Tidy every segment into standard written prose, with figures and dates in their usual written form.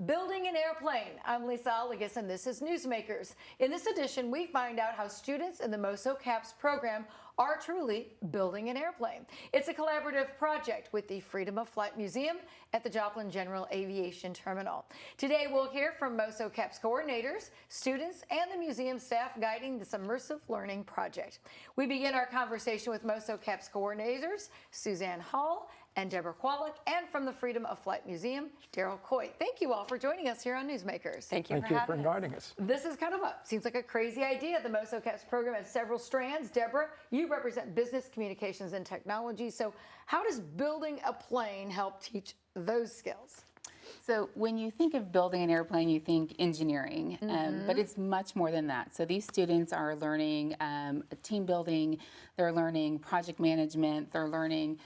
Building an airplane. I'm Lisa Allegas, and this is Newsmakers. In this edition, we find out how students in the MOSO CAPS program are truly building an airplane. It's a collaborative project with the Freedom of Flight Museum at the Joplin General Aviation Terminal. Today, we'll hear from MOSO CAPS coordinators, students, and the museum staff guiding this immersive learning project. We begin our conversation with MOSO CAPS coordinators, Suzanne Hall and Deborah Kwolek, and from the Freedom of Flight Museum, Daryl Coit. Thank you all for joining us here on Newsmakers. Thank you for inviting us. This is kind of seems like a crazy idea. The MOSO CAPS program has several strands. Deborah, you represent business, communications, and technology. So how does building a plane help teach those skills? So when you think of building an airplane, you think engineering, but it's much more than that. So these students are learning team building, they're learning project management, they're learning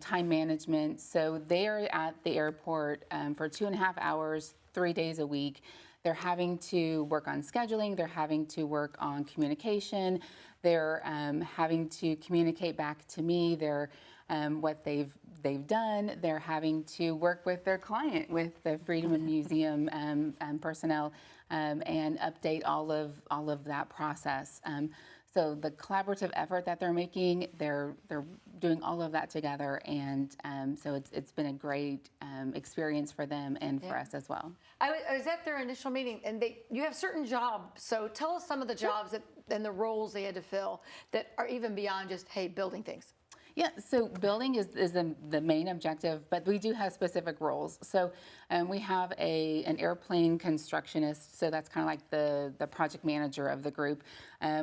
time management. So they're at the airport for 2.5 hours, 3 days a week. They're having to work on scheduling, they're having to work on communication, they're having to communicate back to me what they've done. They're having to work with their client, with the Freedom Museum personnel, and update all of that process. So the collaborative effort that they're making, they're doing all of that together, and so it's been a great experience for them and for us as well. I was at their initial meeting, and you have certain jobs. So tell us some of the jobs and the roles they had to fill that are even beyond just, hey, building things. Yeah, so building is the main objective, but we do have specific roles. So we have an airplane constructionist, so that's kind of like the project manager of the group.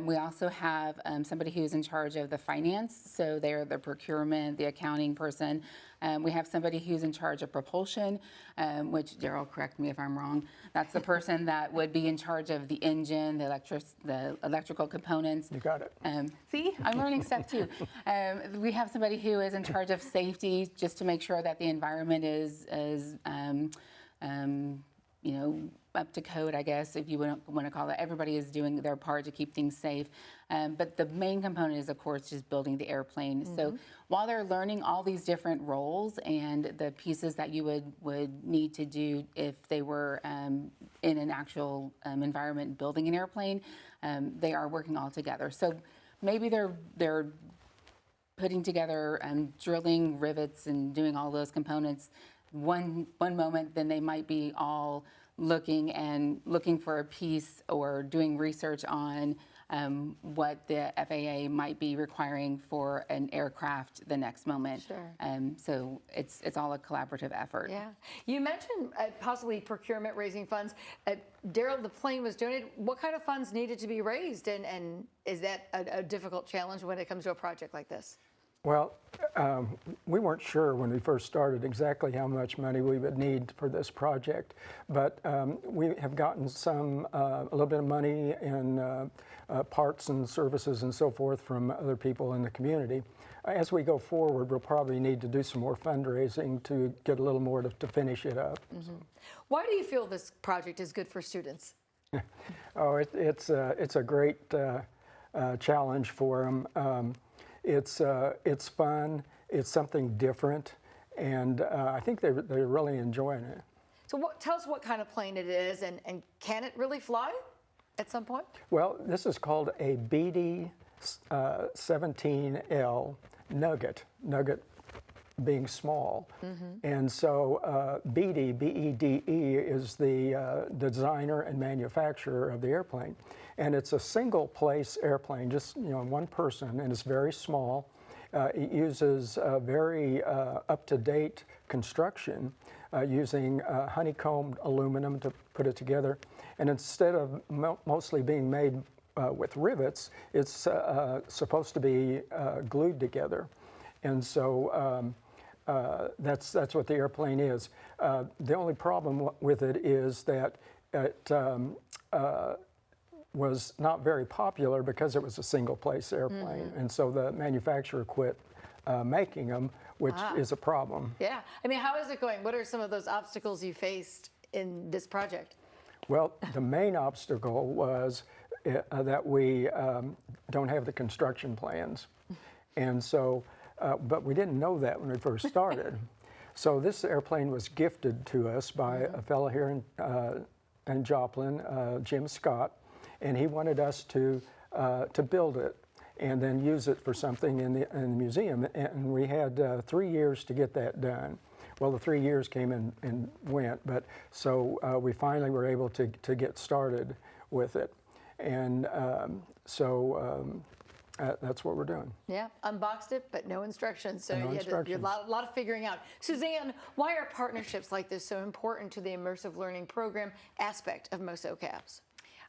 We also have somebody who's in charge of the finance, so they're the procurement, the accounting person. We have somebody who's in charge of propulsion, which, Daryl, correct me if I'm wrong, that's the person that would be in charge of the engine, the electrical components. You got it. See, I'm learning stuff too. We have somebody who is in charge of safety, just to make sure that the environment is up to code, I guess, if you want to call it. Everybody is doing their part to keep things safe. But the main component is, of course, just building the airplane. So while they're learning all these different roles and the pieces that you would need to do if they were in an actual environment building an airplane, they are working all together. So maybe they're putting together drilling rivets and doing all those components one moment, then they might be all looking for a piece or doing research on what the FAA might be requiring for an aircraft the next moment. Sure. So it's all a collaborative effort. Yeah. You mentioned possibly procurement, raising funds. Daryl, the plane was donated. What kind of funds needed to be raised, and is that a difficult challenge when it comes to a project like this? Well, we weren't sure when we first started exactly how much money we would need for this project, but we have gotten a little bit of money in parts and services and so forth from other people in the community. As we go forward, we'll probably need to do some more fundraising to get a little more to finish it up. So. Why do you feel this project is good for students? Oh, it's a great challenge for them. It's fun, it's something different, and I think they're really enjoying it. So tell us what kind of plane it is, and can it really fly at some point? Well, this is called a BD-17L Nugget being small. And so BD, B-E-D-E, is the designer and manufacturer of the airplane. And it's a single place airplane, just one person, and it's very small. It uses very up-to-date construction using honeycombed aluminum to put it together. And instead of mostly being made with rivets, it's supposed to be glued together. And so that's what the airplane is. The only problem with it is that it was not very popular because it was a single place airplane. And so the manufacturer quit making them, which is a problem. Yeah. I mean, how is it going? What are some of those obstacles you faced in this project? Well, the main obstacle was that we don't have the construction plans. And so, but we didn't know that when we first started. So this airplane was gifted to us by a fellow here in Joplin, Jim Scott, and he wanted us to build it and then use it for something in the museum. And we had 3 years to get that done. Well, the 3 years came and went, but so we finally were able to get started with it. And that's what we're doing. Yeah, unboxed it, but no instructions. So No you had instructions. a lot of figuring out. Suzanne, why are partnerships like this so important to the immersive learning program aspect of MOSO CAPS?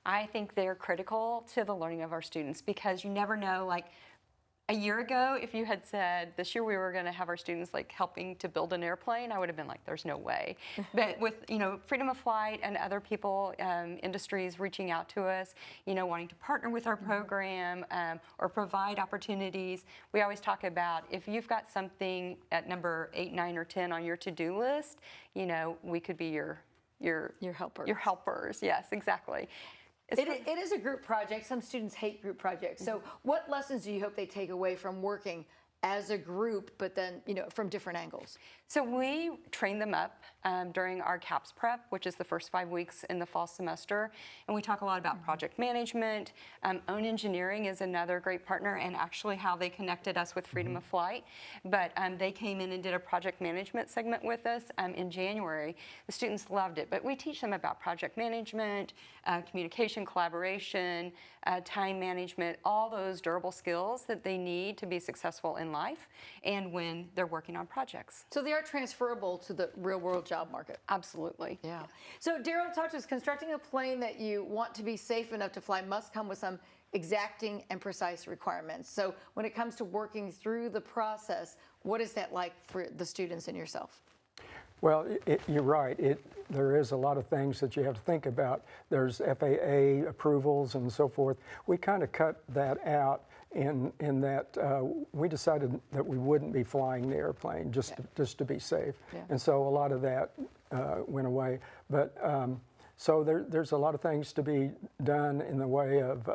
I think they're critical to the learning of our students, because you never know, like a year ago, if you had said this year we were going to have our students like helping to build an airplane, I would have been like, there's no way. But with, Freedom of Flight and other people, industries reaching out to us, wanting to partner with our program or provide opportunities, we always talk about, if you've got something at number 8, 9, or 10 on your to-do list, we could be your helpers. Your helpers, yes, exactly. It is a group project. Some students hate group projects. So what lessons do you hope they take away from working as a group, but then, from different angles? So we train them up during our CAPS prep, which is the first 5 weeks in the fall semester. And we talk a lot about project management. Own Engineering is another great partner, and actually how they connected us with Freedom of Flight. But they came in and did a project management segment with us in January. The students loved it. But we teach them about project management, communication, collaboration, time management, all those durable skills that they need to be successful in life and when they're working on projects. So they are transferable to the real world job market. Absolutely. Yeah. So Daryl, talk to us. Constructing a plane that you want to be safe enough to fly must come with some exacting and precise requirements. So when it comes to working through the process, what is that like for the students and yourself? Well, you're right. There is a lot of things that you have to think about. There's FAA approvals and so forth. We kind of cut that out in that we decided that we wouldn't be flying the airplane just to be safe. Yeah. And so a lot of that went away. But so there's a lot of things to be done in the way of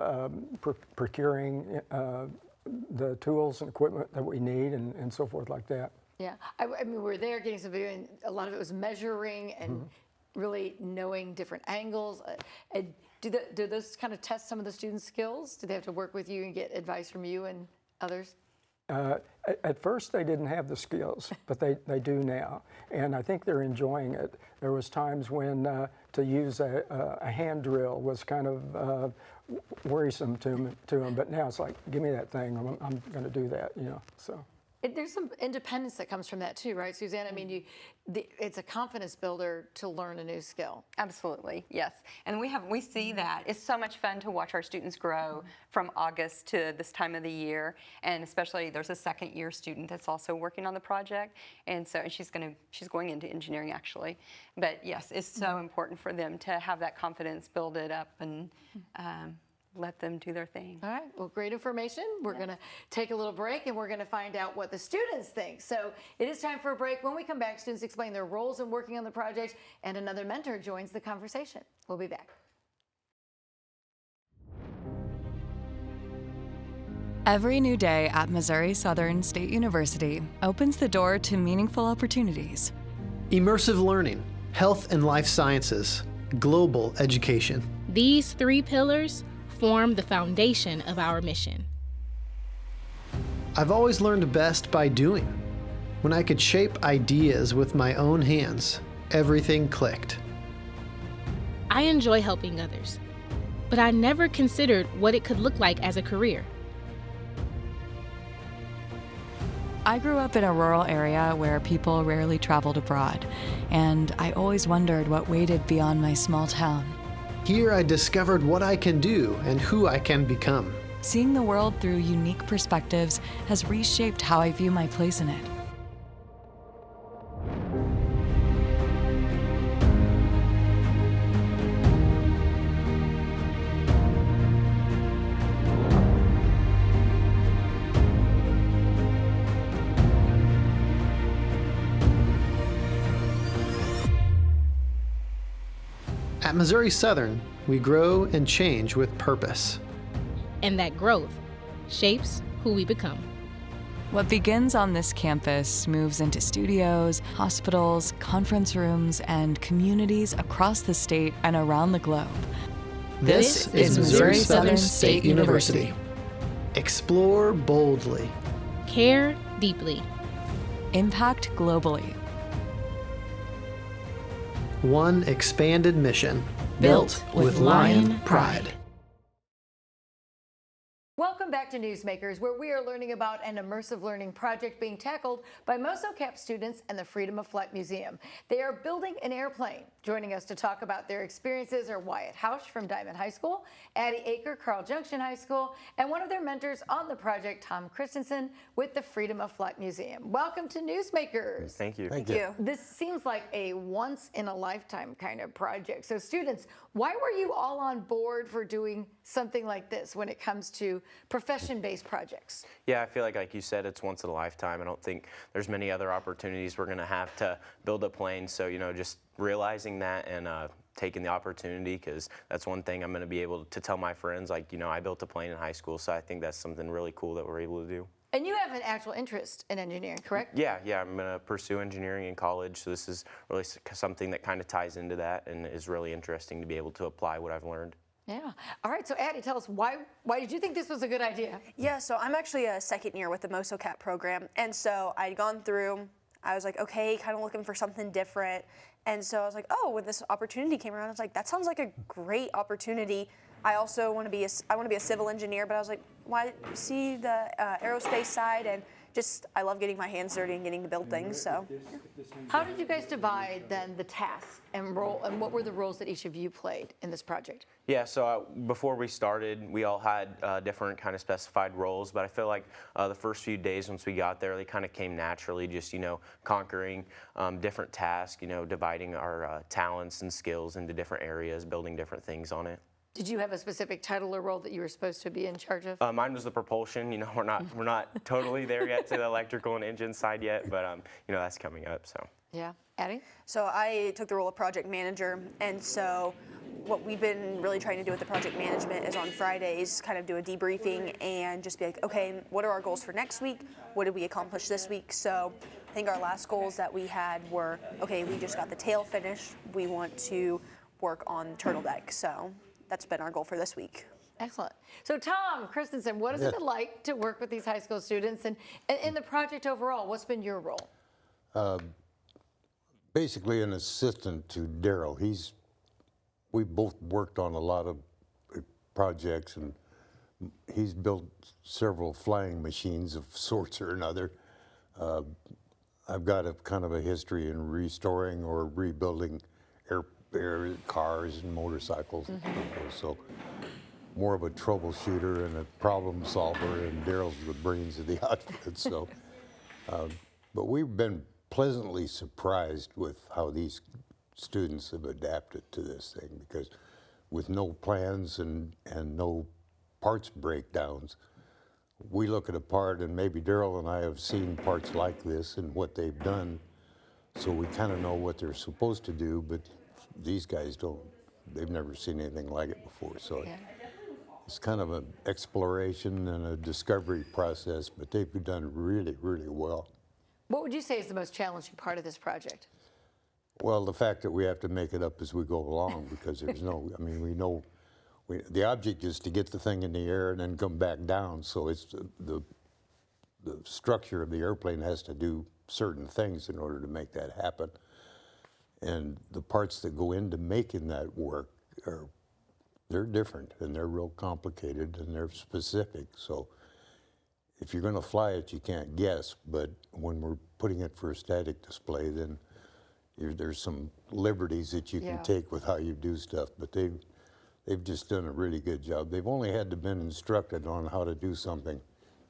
procuring the tools and equipment that we need and so forth like that. Yeah, I mean, we were there getting some video, and a lot of it was measuring and really knowing different angles. And do those kind of test some of the students' skills? Do they have to work with you and get advice from you and others? At first, they didn't have the skills, but they do now, and I think they're enjoying it. There was times when to use a hand drill was kind of worrisome to them, but now it's like, give me that thing, I'm going to do that, so. There's some independence that comes from that too, right, Suzanne? I mean, it's a confidence builder to learn a new skill. Absolutely, yes. And we see that. It's so much fun to watch our students grow from August to this time of the year. And especially there's a second-year student that's also working on the project. And so she's going into engineering actually. But yes, it's so important for them to have that confidence, build it up, and let them do their thing. All right, well, great information. We're going to take a little break, and we're going to find out what the students think. So it is time for a break. When we come back, students explain their roles in working on the project, and another mentor joins the conversation. We'll be back. Every new day at Missouri Southern State University opens the door to meaningful opportunities. Immersive learning, health and life sciences, global education. These 3 pillars form the foundation of our mission. I've always learned best by doing. When I could shape ideas with my own hands, everything clicked. I enjoy helping others, but I never considered what it could look like as a career. I grew up in a rural area where people rarely traveled abroad, and I always wondered what waited beyond my small town. Here I discovered what I can do and who I can become. Seeing the world through unique perspectives has reshaped how I view my place in it. At Missouri Southern, we grow and change with purpose. And that growth shapes who we become. What begins on this campus moves into studios, hospitals, conference rooms, and communities across the state and around the globe. This is Missouri Southern State University. Explore boldly. Care deeply. Impact globally. One expanded mission, built with Lion pride. Welcome back to Newsmakers, where we are learning about an immersive learning project being tackled by MOSO CAP students and the Freedom of Flight Museum. They are building an airplane. Joining us to talk about their experiences are Wyatt Hausch from Diamond High School, Addie Aker, Carl Junction High School, and one of their mentors on the project, Tom Christensen, with the Freedom of Flight Museum. Welcome to Newsmakers. Thank you. Thank you. This seems like a once-in-a-lifetime kind of project. So students, why were you all on board for doing something like this when it comes to profession-based projects? Yeah, I feel like you said, it's once in a lifetime. I don't think there's many other opportunities we're going to have to build a plane. So, just realizing that and taking the opportunity, because that's one thing I'm going to be able to tell my friends, I built a plane in high school. So I think that's something really cool that we're able to do. And you have an actual interest in engineering, correct? Yeah, I'm going to pursue engineering in college. So this is really something that kind of ties into that and is really interesting to be able to apply what I've learned. Yeah. All right, so Addie, tell us, why did you think this was a good idea? Yeah, so I'm actually a second year with the MOSO CAP program, and so I'd gone through, I was like, okay, kind of looking for something different, and so I was like, oh, when this opportunity came around, I was like, that sounds like a great opportunity. I also want to be a civil engineer, but I was like, why see the aerospace side, and just I love getting my hands dirty and getting to build things. So, how did you guys divide then the task and role, and what were the roles that each of you played in this project? Yeah, so before we started, we all had different kind of specified roles, but I feel like the first few days once we got there, they kind of came naturally, just, conquering different tasks, dividing our talents and skills into different areas, building different things on it. Did you have a specific title or role that you were supposed to be in charge of? Mine was the propulsion. We're not totally there yet to the electrical and engine side yet, but that's coming up. So. Yeah, Addie. So I took the role of project manager, and so what we've been really trying to do with the project management is on Fridays kind of do a debriefing and just be like, okay, what are our goals for next week? What did we accomplish this week? So I think our last goals that we had were, okay, we just got the tail finished. We want to work on turtle deck. So that's been our goal for this week. Excellent. So Tom Christensen, what has it been like to work with these high school students, and in the project overall, what's been your role? Basically an assistant to Daryl. We both worked on a lot of projects, and he's built several flying machines of sorts or another. I've got a kind of a history in restoring or rebuilding air cars and motorcycles, and so more of a troubleshooter and a problem solver, and Daryl's the brains of the outfit. So, but we've been pleasantly surprised with how these students have adapted to this thing, because with no plans and no parts breakdowns, we look at a part, and maybe Daryl and I have seen parts like this and what they've done, so we kind of know what they're supposed to do, but these guys don't. They've never seen anything like it before, so it's kind of an exploration and a discovery process, but they've done really, really well. What would you say is the most challenging part of this project? Well, the fact that we have to make it up as we go along, because there's we know, the object is to get the thing in the air and then come back down, so it's the structure of the airplane has to do certain things in order to make that happen. And the parts that go into making that work they're different, and they're real complicated, and they're specific. So if you're going to fly it, you can't guess, but when we're putting it for a static display, then there's some liberties that you can take with how you do stuff, but they've just done a really good job. They've only had to been instructed on how to do something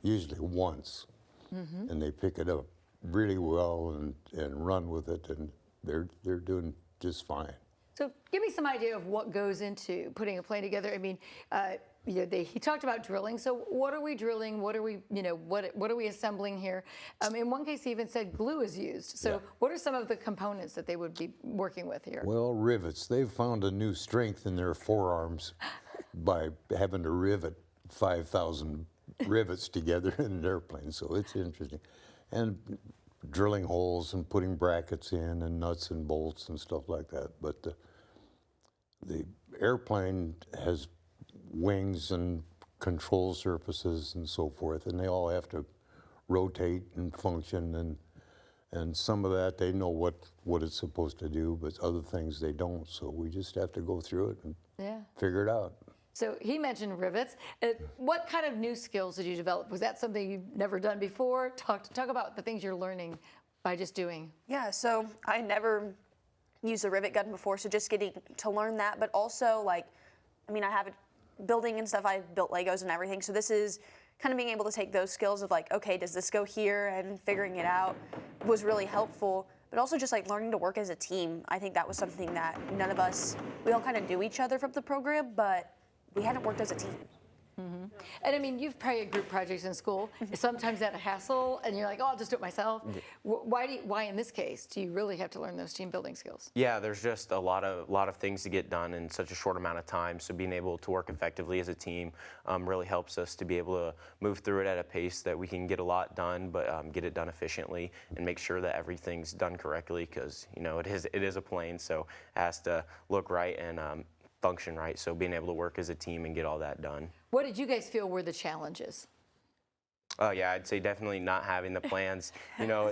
usually once, and they pick it up really well and run with it, and they're doing just fine. So give me some idea of what goes into putting a plane together. I mean, he talked about drilling. So what are we drilling? What are we, what are we assembling here? In one case, he even said glue is used. So what are some of the components that they would be working with here? Well, rivets. They've found a new strength in their forearms by having to rivet 5,000 rivets together in an airplane, so it's interesting. And drilling holes and putting brackets in and nuts and bolts and stuff like that. But the airplane has wings and control surfaces and so forth, and they all have to rotate and function, and some of that they know what it's supposed to do, but other things they don't. So we just have to go through it and figure it out. So he mentioned rivets. What kind of new skills did you develop? Was that something you've never done before? Talk about the things you're learning by just doing. Yeah, so I never used a rivet gun before, so just getting to learn that, but also like, I mean, I have building and stuff, I've built Legos and everything, so this is kind of being able to take those skills of like, okay, does this go here, and figuring it out was really helpful. But also just like learning to work as a team. I think that was something that none of us, we all kind of knew each other from the program, but we hadn't worked as a team. Mm-hmm. And I mean, you've probably had group projects in school. Sometimes that a hassle, and you're like, oh, I'll just do it myself. Why in this case do you really have to learn those team building skills? Yeah, there's just a lot of things to get done in such a short amount of time. So being able to work effectively as a team really helps us to be able to move through it at a pace that we can get a lot done, but get it done efficiently and make sure that everything's done correctly, because you know it is a plane, so it has to look right and function right. So being able to work as a team and get all that done. What did you guys feel were the challenges? Yeah, I'd say definitely not having the plans. You know,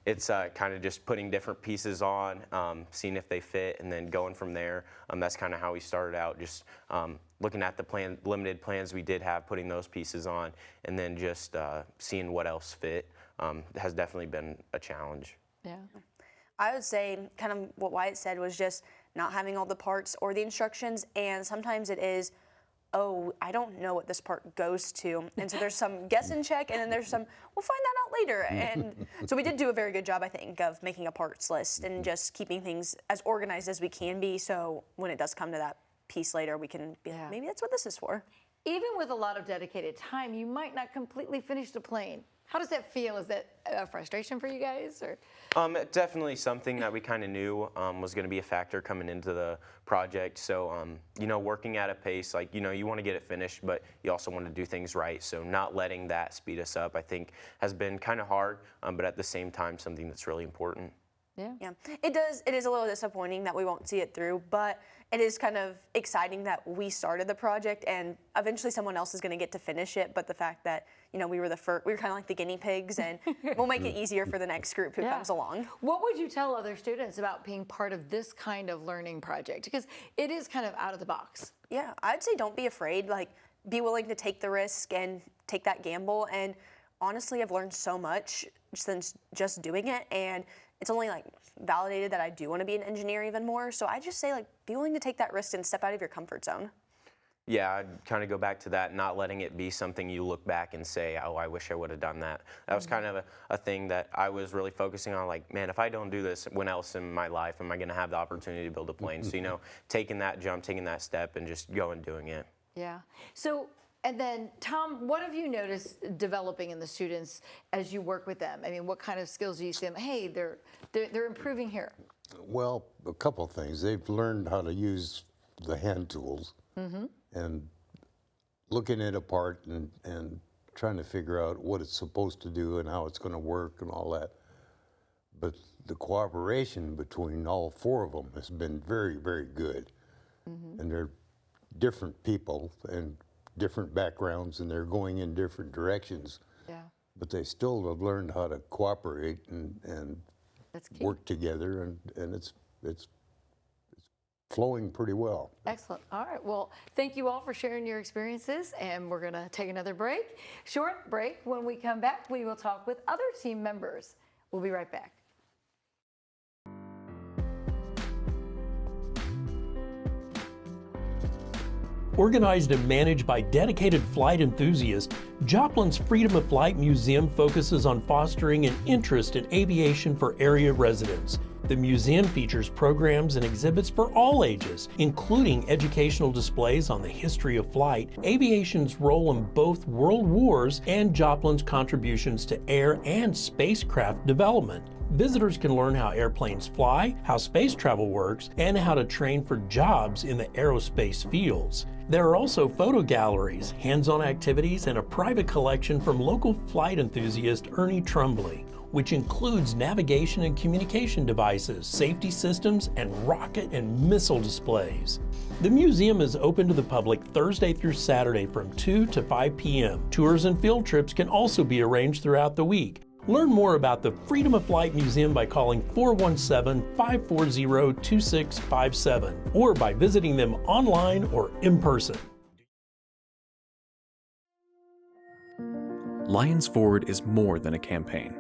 it's kind of just putting different pieces on, seeing if they fit, and then going from there. That's kind of how we started out, just looking at the limited plans we did have, putting those pieces on, and then just seeing what else fit has definitely been a challenge. Yeah. I would say kind of what Wyatt said was just not having all the parts or the instructions, and sometimes it is, oh, I don't know what this part goes to. And so there's some guess and check, and then there's some, we'll find that out later. And so we did do a very good job, I think, of making a parts list and just keeping things as organized as we can be, so when it does come to that piece later, we can be like, maybe that's what this is for. Even with a lot of dedicated time, you might not completely finish the plane. How does that feel? Is that a frustration for you guys, or? Definitely something that we kind of knew was going to be a factor coming into the project. So, you know, working at a pace, like, you know, you want to get it finished, but you also want to do things right. So not letting that speed us up, I think, has been kind of hard, but at the same time, something that's really important. Yeah. It is a little disappointing that we won't see it through, but it is kind of exciting that we started the project and eventually someone else is going to get to finish it. But the fact that, you know, we were kind of like the guinea pigs, and we'll make it easier for the next group who comes along. What would you tell other students about being part of this kind of learning project? Because it is kind of out of the box. Yeah, I'd say don't be afraid. Like, be willing to take the risk and take that gamble. And honestly, I've learned so much since just doing it, and it's only like validated that I do want to be an engineer even more. So I just say, like, be willing to take that risk and step out of your comfort zone. Yeah, I'd kind of go back to that, not letting it be something you look back and say, oh, I wish I would have done that. That was kind of a thing that I was really focusing on, like, man, if I don't do this, when else in my life am I going to have the opportunity to build a plane? So, you know, taking that jump, taking that step, and just going doing it. Yeah. So, and then, Tom, what have you noticed developing in the students as you work with them? I mean, what kind of skills do you see them? Hey, they're improving here. Well, a couple of things. They've learned how to use the hand tools and looking at a part and trying to figure out what it's supposed to do and how it's going to work and all that. But the cooperation between all four of them has been very, very good. And they're different people and different backgrounds, and they're going in different directions. Yeah. But they still have learned how to cooperate and That's key. work together, and it's flowing pretty well. Excellent. All right. Well, thank you all for sharing your experiences, and we're going to take another break. Short break. When we come back, we will talk with other team members. We'll be right back. Organized and managed by dedicated flight enthusiasts, Joplin's Freedom of Flight Museum focuses on fostering an interest in aviation for area residents. The museum features programs and exhibits for all ages, including educational displays on the history of flight, aviation's role in both world wars, and Joplin's contributions to air and spacecraft development. Visitors can learn how airplanes fly, how space travel works, and how to train for jobs in the aerospace fields. There are also photo galleries, hands-on activities, and a private collection from local flight enthusiast Ernie Trumbley, which includes navigation and communication devices, safety systems, and rocket and missile displays. The museum is open to the public Thursday through Saturday from 2 to 5 p.m. Tours and field trips can also be arranged throughout the week. Learn more about the Freedom of Flight Museum by calling 417-540-2657 or by visiting them online or in person. Lions Forward is more than a campaign.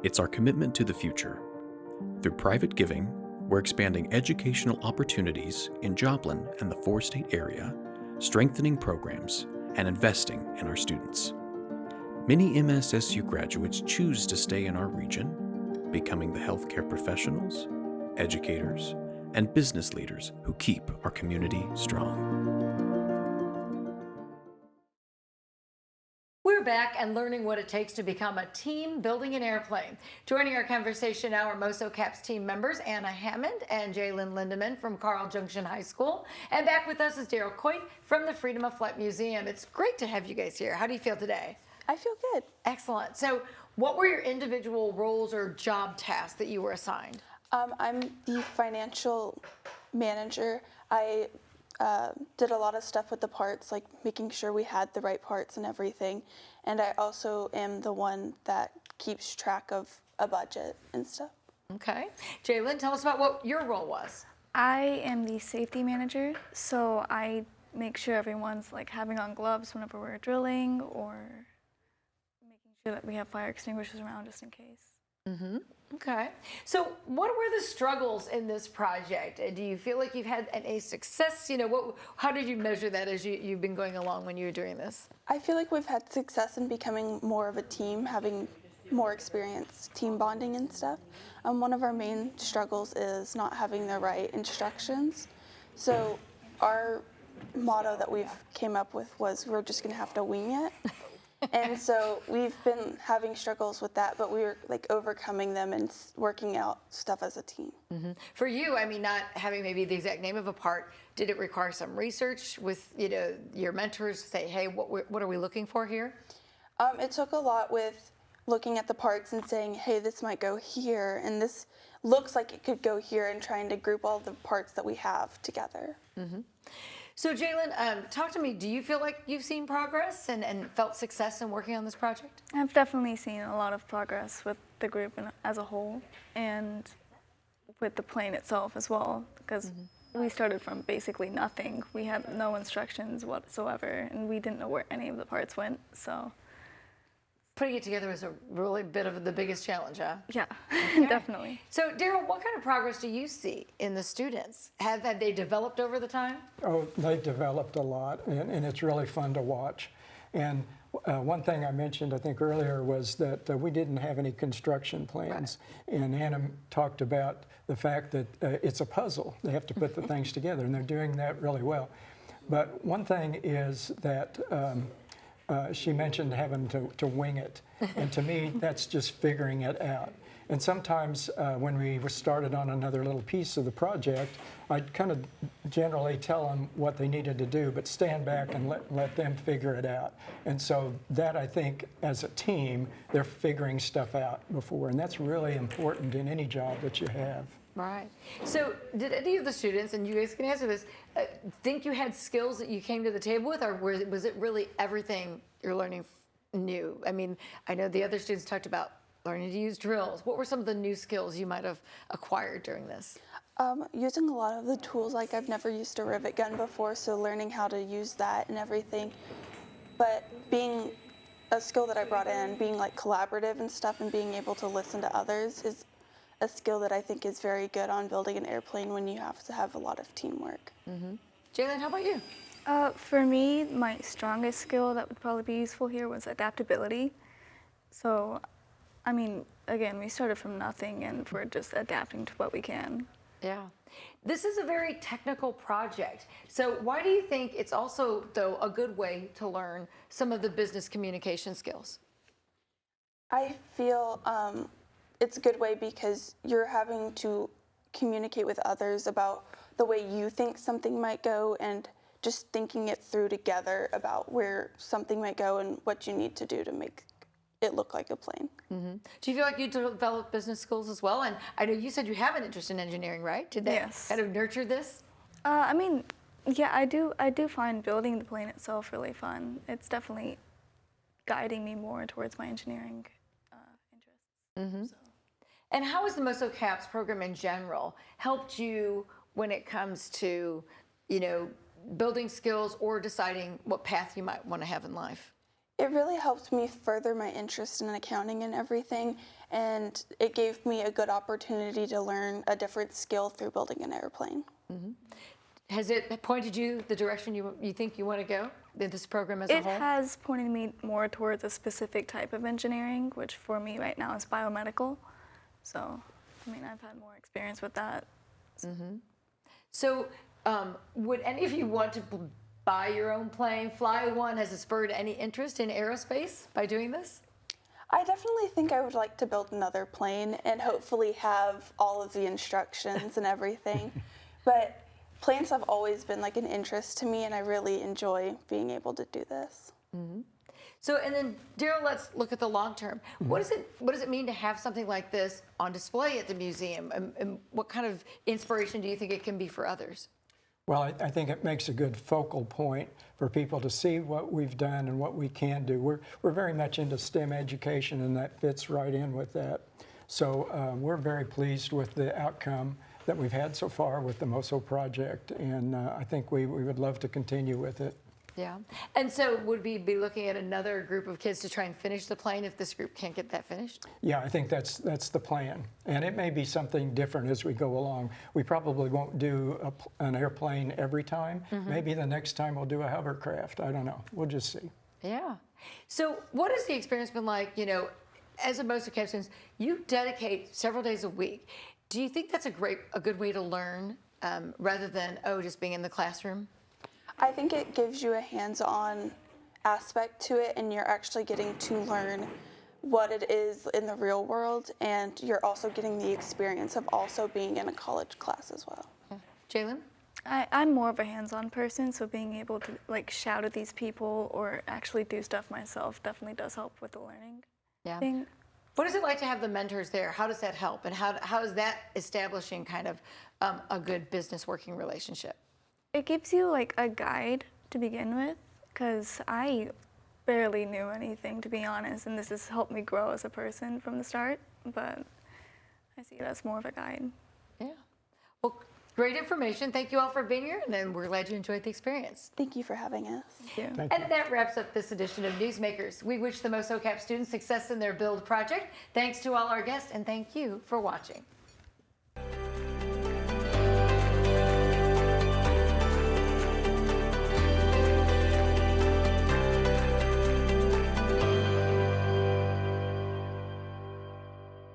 It's our commitment to the future. Through private giving, we're expanding educational opportunities in Joplin and the four-state area, strengthening programs, and investing in our students. Many MSSU graduates choose to stay in our region, becoming the healthcare professionals, educators, and business leaders who keep our community strong. We're back and learning what it takes to become a team building an airplane. Joining our conversation now are MOSO CAPS team members Anna Hammond and Jalen Lindeman from Carl Junction High School. And back with us is Daryl Coit from the Freedom of Flight Museum. It's great to have you guys here. How do you feel today? I feel good. Excellent. So what were your individual roles or job tasks that you were assigned? I'm the financial manager. I did a lot of stuff with the parts, like making sure we had the right parts and everything. And I also am the one that keeps track of a budget and stuff. Okay. Jalen, tell us about what your role was. I am the safety manager, so I make sure everyone's like having on gloves whenever we're drilling, or making sure that we have fire extinguishers around just in case. Mm-hmm. Okay. So what were the struggles in this project? Do you feel like you've had any success? You know, how did you measure that as you've been going along when you were doing this? I feel like we've had success in becoming more of a team, having more experience, team bonding and stuff. One of our main struggles is not having the right instructions. So our motto that we've came up with was we're just going to have to wing it. And so we've been having struggles with that, but we were like overcoming them and working out stuff as a team. Mm-hmm. For you, I mean, not having maybe the exact name of a part, did it require some research with your mentors to say, hey, what are we looking for here? It took a lot with looking at the parts and saying, hey, this might go here, and this looks like it could go here, and trying to group all the parts that we have together. Mm-hmm. So Jalen, talk to me. Do you feel like you've seen progress and felt success in working on this project? I've definitely seen a lot of progress with the group as a whole, and with the plane itself as well, because we started from basically nothing. We had no instructions whatsoever, and we didn't know where any of the parts went, so. Putting it together was a really bit of the biggest challenge, huh? Yeah, okay. Definitely. So, Daryl, what kind of progress do you see in the students? Have they developed over the time? Oh, they've developed a lot, and it's really fun to watch. And one thing I mentioned, I think earlier, was that we didn't have any construction plans. Right. And Anna talked about the fact that it's a puzzle. They have to put the things together, and they're doing that really well. But one thing is that she mentioned having to wing it. And to me, that's just figuring it out. And sometimes when we started on another little piece of the project, I'd kind of generally tell them what they needed to do, but stand back and let them figure it out. And so that, I think, as a team, they're figuring stuff out before. And that's really important in any job that you have. Right. So did any of the students, and you guys can answer this, think you had skills that you came to the table with, or was it really everything you're learning new? I mean, I know the other students talked about learning to use drills. What were some of the new skills you might have acquired during this? Using a lot of the tools, like I've never used a rivet gun before, so learning how to use that and everything. But being a skill that I brought in, being like collaborative and stuff, and being able to listen to others is a skill that I think is very good on building an airplane when you have to have a lot of teamwork. Mm-hmm. Jalen, how about you? For me, my strongest skill that would probably be useful here was adaptability. So, I mean, again, we started from nothing and we're just adapting to what we can. Yeah. This is a very technical project. So why do you think it's also, though, a good way to learn some of the business communication skills? I feel it's a good way because you're having to communicate with others about the way you think something might go and just thinking it through together about where something might go and what you need to do to make it look like a plane. Mm-hmm. Do you feel like you develop business skills as well? And I know you said you have an interest in engineering, right? Did that kind of nurture this? I mean, yeah, I do find building the plane itself really fun. It's definitely guiding me more towards my engineering interests. Mm-hmm. So. And how has the MOSO CAPS program in general helped you when it comes to, you know, building skills or deciding what path you might want to have in life? It really helped me further my interest in accounting and everything, and it gave me a good opportunity to learn a different skill through building an airplane. Mm-hmm. Has it pointed you the direction you think you want to go in this program as a whole? It has pointed me more towards a specific type of engineering, which for me right now is biomedical. So, I mean, I've had more experience with that. Mm-hmm. So, would any of you want to buy your own plane, fly one? Has it spurred any interest in aerospace by doing this? I definitely think I would like to build another plane and hopefully have all of the instructions and everything. But planes have always been like an interest to me, and I really enjoy being able to do this. Mm-hmm. So, and then Daryl, let's look at the long term. Mm-hmm. What does it mean to have something like this on display at the museum? And what kind of inspiration do you think it can be for others? Well, I think it makes a good focal point for people to see what we've done and what we can do. We're very much into STEM education, and that fits right in with that. So we're very pleased with the outcome that we've had so far with the MOSO project, and I think we would love to continue with it. Yeah. And so would we be looking at another group of kids to try and finish the plane if this group can't get that finished? Yeah, I think that's the plan. And it may be something different as we go along. We probably won't do an airplane every time. Mm-hmm. Maybe the next time we'll do a hovercraft. I don't know. We'll just see. Yeah. So what has the experience been like, you know, as a MOSO CAPS student, you dedicate several days a week. Do you think that's a good way to learn rather than, just being in the classroom? I think it gives you a hands-on aspect to it, and you're actually getting to learn what it is in the real world, and you're also getting the experience of also being in a college class as well. Jalen? I'm more of a hands-on person, so being able to like shout at these people or actually do stuff myself definitely does help with the learning thing. What is it like to have the mentors there? How does that help? And how is that establishing kind of a good business working relationship? It gives you like a guide to begin with, because I barely knew anything, to be honest, and this has helped me grow as a person from the start, but I see it as more of a guide. Yeah. Well, great information. Thank you all for being here, and then we're glad you enjoyed the experience. Thank you for having us. Thank you. Thank and you. that wraps up this edition of Newsmakers. We wish the MOSO CAPS students success in their build project. Thanks to all our guests, and thank you for watching.